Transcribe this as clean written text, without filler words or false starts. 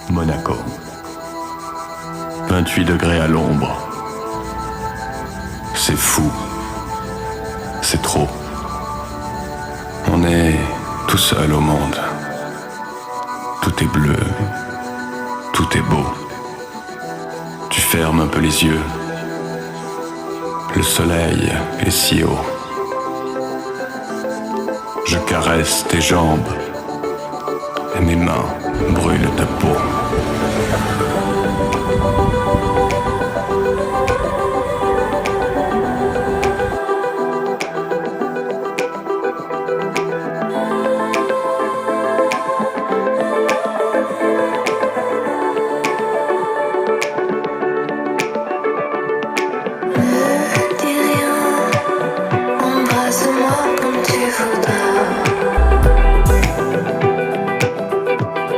Monaco. 28 degrés à l'ombre. C'est fou. C'est trop. On est tout seul au monde. Tout est bleu. Tout est beau. Tu fermes un peu les yeux. Le soleil est si haut. Je caresse tes jambes et mes mains brûlent ta peau.